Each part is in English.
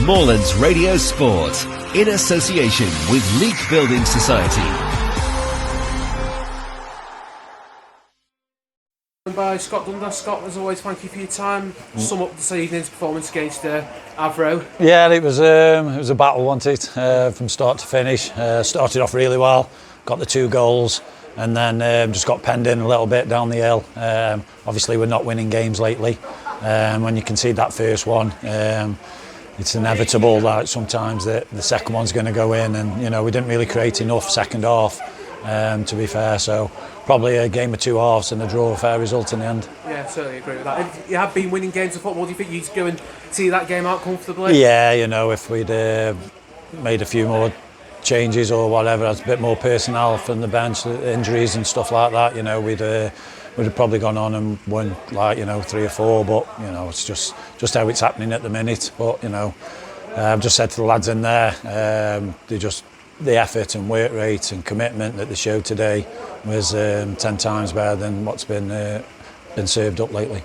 Moreland's Radio Sport, in association with Leek Building Society. By Scott Dundas. Scott, as always, thank you for your time. Sum up this evening's performance against Avro. Yeah, it was a battle, wasn't it? From start to finish. Started off really well, got the 2 goals, and then just got penned in a little bit down the hill. Obviously, we're not winning games lately. When you concede that first one, it's inevitable that sometimes the second one's going to go in, and we didn't really create enough second half. To be fair, so probably a game of 2 halves and a draw, a fair result in the end. Yeah, certainly agree with that. If you have been winning games of football, do you think you'd go and see that game out comfortably? Yeah, if we'd made a few more changes or whatever, a bit more personnel from the bench, injuries and stuff like that, we'd have probably gone on and won 3 or 4, but it's just how it's happening at the minute. But I've just said to the lads in there, the effort and work rate and commitment that they showed today was 10 times better than what's been served up lately.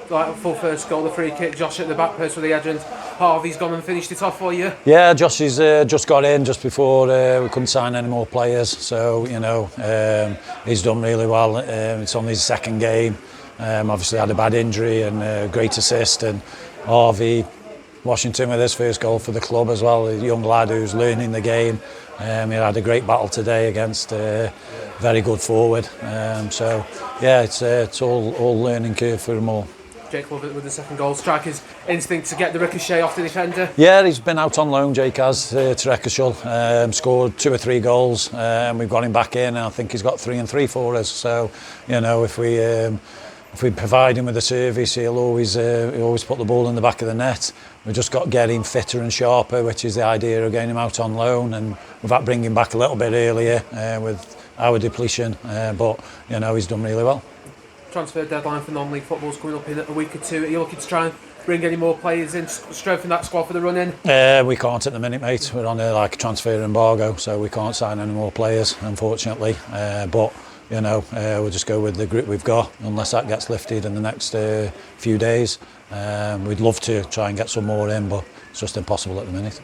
Like full first goal, the free kick, Josh at the back post with the edge, and Harvey's gone and finished it off for you. Yeah, Josh has just got in just before we couldn't sign any more players, so he's done really well. It's only his second game. Obviously had a bad injury and a great assist, and Harvey Washington with his first goal for the club as well, a young lad who's learning the game. He had a great battle today against a very good forward. So yeah, it's all learning curve for them all. Jake Lovett with the second goal. Striker's instinct to get the ricochet off the defender. Yeah, he's been out on loan, Jake has, to Wreckeshall. Scored 2 or 3 goals, and we've got him back in, and I think he's got 3 and 3 for us. So, if we provide him with a service, he'll always put the ball in the back of the net. We've just got to get him fitter and sharper, which is the idea of getting him out on loan, and we've had to bring him back a little bit earlier with our depletion, but he's done really well. Transfer deadline for non-league football's coming up in a week or 2. Are you looking to try and bring any more players in, strengthen that squad for the run-in? We can't at the minute, mate. We're on a transfer embargo, so we can't sign any more players, unfortunately. But we'll just go with the group we've got, unless that gets lifted in the next few days. We'd love to try and get some more in, but it's just impossible at the minute.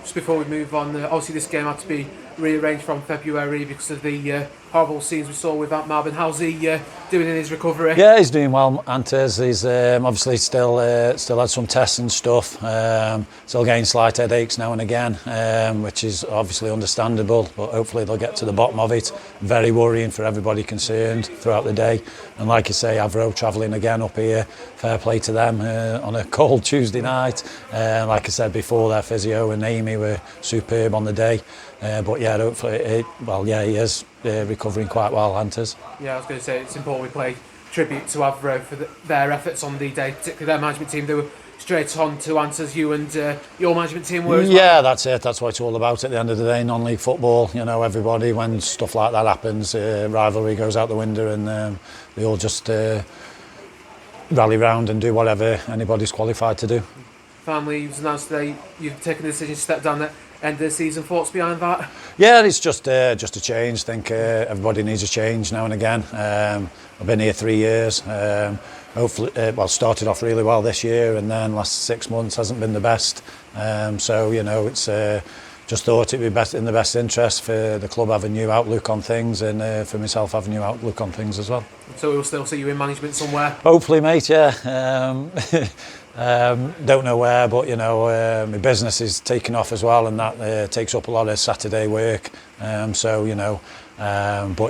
Just before we move on, obviously this game had to be rearranged from February because of the horrible scenes we saw with Ant Marvin. How's he doing in his recovery? Yeah, he's doing well, Antes. He's obviously still had some tests and stuff. Still getting slight headaches now and again, which is obviously understandable, but hopefully they'll get to the bottom of it. Very worrying for everybody concerned throughout the day. And like you say, Avro travelling again up here, fair play to them on a cold Tuesday night. Like I said before, their physio and Amy were superb on the day. But yeah, hopefully, he is recovering quite well, Antes. Yeah, I was going to say it's important we play tribute to Avro for their efforts on the day, particularly their management team. They were straight on to answers you and your management team were as well. Yeah, that's it. That's what it's all about at the end of the day. Non-league football, everybody, when stuff like that happens, rivalry goes out the window, and they all just rally round and do whatever anybody's qualified to do. Finally, it was announced today you've taken the decision to step down at end of the season. Thoughts behind that? Yeah, it's just a change. I think everybody needs a change now and again. I've been here 3 years. Hopefully, started off really well this year, and then last 6 months hasn't been the best. It's just thought it'd be in the best interest for the club have a new outlook on things, and for myself have a new outlook on things as well. So we'll still see you in management somewhere? Hopefully, mate. Yeah. Don't know where, but my business is taking off as well, and that takes up a lot of Saturday work. But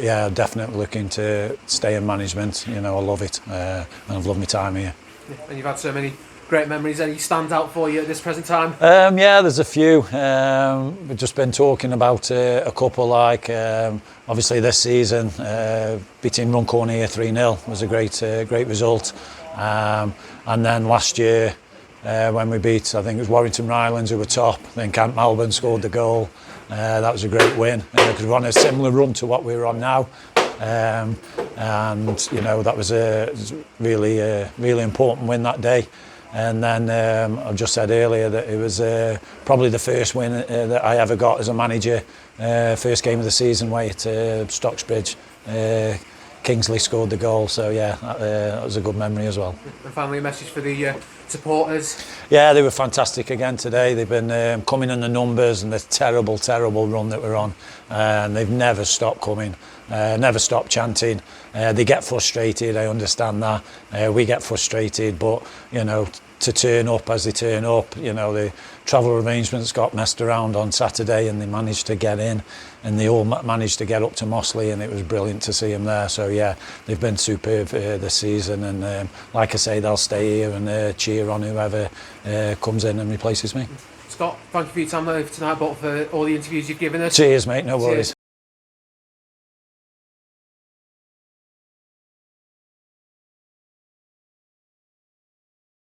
yeah, definitely looking to stay in management. I love it, and I've loved my time here. And you've had so many great memories. Any stand out for you at this present time? Yeah, there's a few. We've just been talking about a couple. Obviously this season, beating Runcorn here 3-0 was a great result. And then last year, when we beat, I think it was Warrington Rylands who were top, then Camp Melbourne scored the goal. That was a great win, because we're on a similar run to what we're on now. And that was a really important win that day. And then I've just said earlier that it was probably the first win that I ever got as a manager. First game of the season away at Stocksbridge. Kingsley scored the goal, so yeah, that was a good memory as well. And finally, a message for the supporters? Yeah, they were fantastic again today. They've been coming in the numbers and the terrible run that we're on, and they've never stopped coming, never stopped chanting. They get frustrated, I understand that. We get frustrated, but you know, to turn up as they turn up, you know, the travel arrangements got messed around on Saturday and they managed to get in, and they all managed to get up to Mossley, and it was brilliant to see them there. So yeah, they've been superb this season, and like I say, they'll stay here and cheer on whoever comes in and replaces me. Scott, thank you for your time tonight, but for all the interviews you've given us. Cheers, mate, no worries.